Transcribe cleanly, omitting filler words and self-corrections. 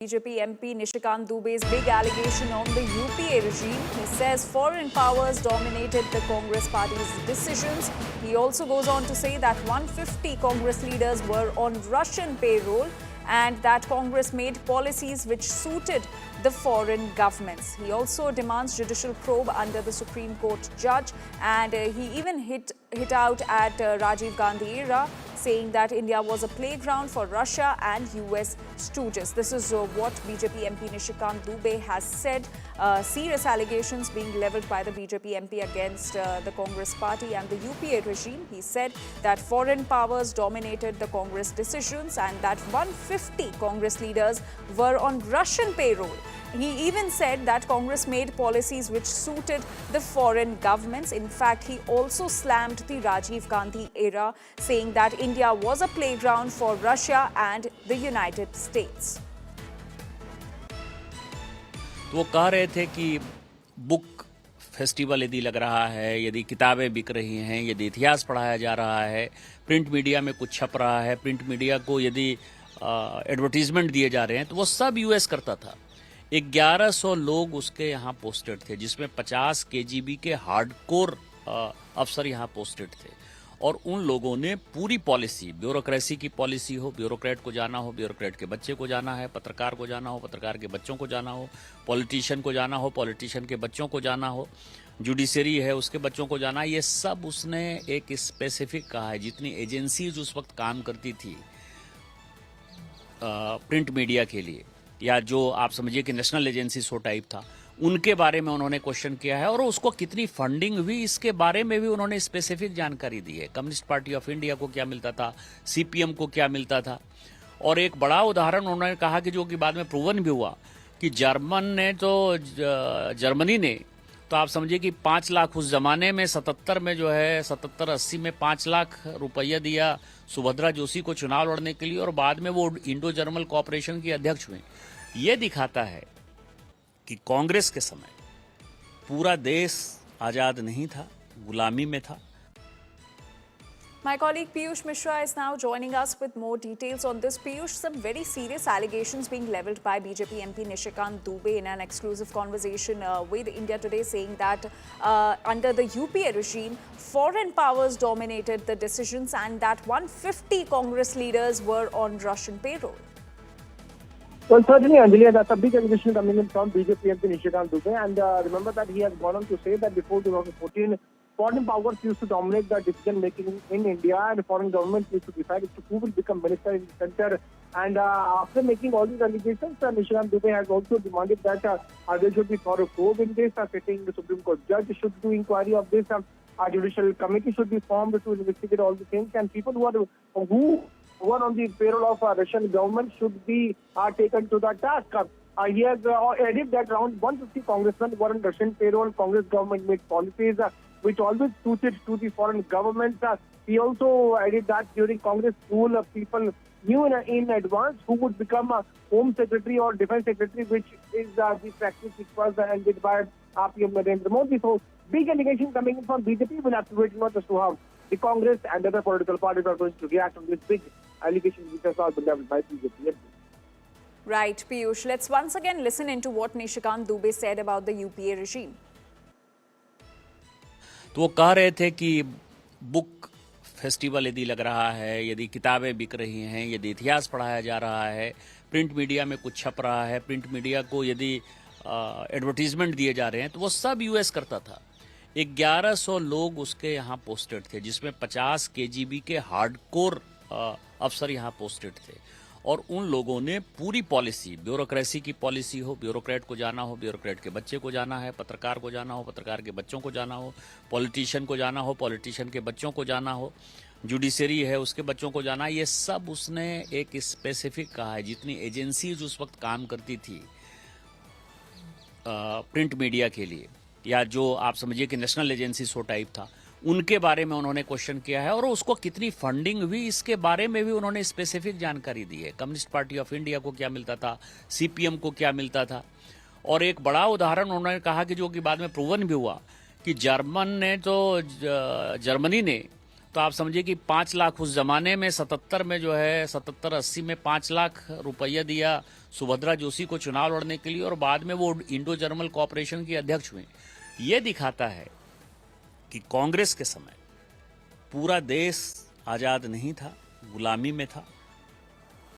BJP MP Nishikant Dubey's big allegation on the UPA regime. He says foreign powers dominated the Congress party's decisions. He also goes on to say that 150 Congress leaders were on Russian payroll and that Congress made policies which suited the foreign governments. He also demands judicial probe under the Supreme Court judge, and he even hit out at Rajiv Gandhi era, saying that India was a playground for Russia and US stooges. This is what BJP MP Nishikant Dubey has said. Serious allegations being levelled by the BJP MP against the Congress party and the UPA regime. He said that foreign powers dominated the Congress decisions and that 150 Congress leaders were on Russian payroll. He even said that Congress made policies which suited the foreign governments. In fact, he also slammed the Rajiv Gandhi era, saying that India was a playground for Russia and the United States. तो वो कह रहे थे कि book festival यदि लग रहा है, यदि किताबें बिक रही हैं, यदि इतिहास पढ़ाया जा रहा है, प्रिंट मीडिया में कुछ छप रहा है, प्रिंट मीडिया को यदि एडवर्टीजमेंट दिए जा रहे हैं, तो वो सब यूएस करता था। 1100 लोग उसके यहाँ पोस्टेड थे, जिसमें 50 केजीबी के हार्डकोर अफसर यहाँ पोस्टेड थे। और उन लोगों ने पूरी पॉलिसी, ब्यूरोक्रेसी की पॉलिसी हो, ब्यूरोक्रेट को जाना हो, ब्यूरोक्रेट के बच्चे को जाना है, पत्रकार को जाना हो, पत्रकार के बच्चों को जाना हो, पॉलिटिशियन को जाना हो, पॉलिटिशियन के बच्चों को जाना हो, जुडिशरी है उसके बच्चों को जाना, ये सब उसने एक स्पेसिफिक कहा है। जितनी एजेंसीज उस वक्त काम करती थी प्रिंट मीडिया के लिए, या जो आप समझिए कि नेशनल एजेंसी सो टाइप था, उनके बारे में उन्होंने क्वेश्चन किया है। और उसको कितनी फंडिंग हुई इसके बारे में भी उन्होंने स्पेसिफिक जानकारी दी है। कम्युनिस्ट पार्टी ऑफ इंडिया को क्या मिलता था, सीपीएम को क्या मिलता था। और एक बड़ा उदाहरण उन्होंने कहा कि जो कि बाद में प्रूवन भी हुआ कि जर्मनी ने तो आप समझिए कि 5 लाख उस जमाने में 77 में जो है 77-80 में 5 लाख रुपया दिया सुभद्रा जोशी को चुनाव लड़ने के लिए, और बाद में वो इंडो जर्मन कॉपरेशन की अध्यक्ष हुए। ये दिखाता है कि कांग्रेस के समय पूरा देश आजाद नहीं था, गुलामी में था। My colleague Piyush Mishra is now joining us with more details on this. Piyush, some very serious allegations being levelled by BJP MP Nishikant Dubey in an exclusive conversation with India Today, saying that under the UPA regime, foreign powers dominated the decisions and that 150 Congress leaders were on Russian payroll. Well, certainly, Anjali, that's a big allegation coming in from BJP MP Nishikant Dubey. And remember that he has gone on to say that before 2014, foreign powers used to dominate the decision-making in India, and foreign governments used to decide who will become minister in the center. And after making all these allegations, Nishikant Dubey has also demanded that there should be thorough probe in this. Sitting the Supreme Court judge should do inquiry of this. A judicial committee should be formed to investigate all the things. And people who are on the payroll of Russian government should be taken to the task. He has added that around 150 congressmen were on Russian payroll. Congress government made policies which always suited to the foreign governments. He also added that during Congress rule, people knew in advance who would become a Home Secretary or Defense Secretary, which is the practice which was ended by PM Narendra Modi. So, big allegation coming in from BJP. We'll have to wait not as to how the Congress and other political parties are going to react on this big allegation which has all been leveled by BJP. Right, Piyush. Let's once again listen into what Nishikant Dubey said about the UPA regime. तो वो कह रहे थे कि book festival यदि लग रहा है, यदि किताबें बिक रही हैं, यदि इतिहास पढ़ाया जा रहा है, प्रिंट मीडिया में कुछ छप रहा है, प्रिंट मीडिया को यदि एडवर्टीजमेंट दिए जा रहे हैं, तो वो सब यूएस करता था। 1100 लोग उसके यहाँ पोस्टेड थे, जिसमें 50 केजीबी के हार्डकोर अफसर यहाँ पोस्टेड थे। और उन लोगों ने पूरी पॉलिसी, ब्यूरोक्रेसी की पॉलिसी हो, ब्यूरोक्रेट को जाना हो, ब्यूरोक्रेट के बच्चे को जाना है, पत्रकार को जाना हो, पत्रकार के बच्चों को जाना हो, पॉलिटिशियन को जाना हो, पॉलिटिशियन के बच्चों को जाना हो, जुडिशरी है उसके बच्चों को जाना, ये सब उसने एक स्पेसिफिक कहा है। जितनी एजेंसीज उस वक्त काम करती थी प्रिंट मीडिया के लिए, या जो आप समझिए कि नेशनल एजेंसी सो टाइप था, उनके बारे में उन्होंने क्वेश्चन किया है। और उसको कितनी फंडिंग हुई इसके बारे में भी उन्होंने स्पेसिफिक जानकारी दी है। कम्युनिस्ट पार्टी ऑफ इंडिया को क्या मिलता था, सीपीएम को क्या मिलता था। और एक बड़ा उदाहरण उन्होंने कहा कि जो कि बाद में प्रूवन भी हुआ कि जर्मनी ने तो आप समझिए कि 5 लाख उस जमाने में 77 में जो है 77-80 में 5 लाख रुपया दिया सुभद्रा जोशी को चुनाव लड़ने के लिए और बाद में वो इंडो जर्मन कॉरपोरेशन की अध्यक्ष हुई। ये दिखाता है कि कांग्रेस के समय पूरा देश आजाद नहीं था, गुलामी में था।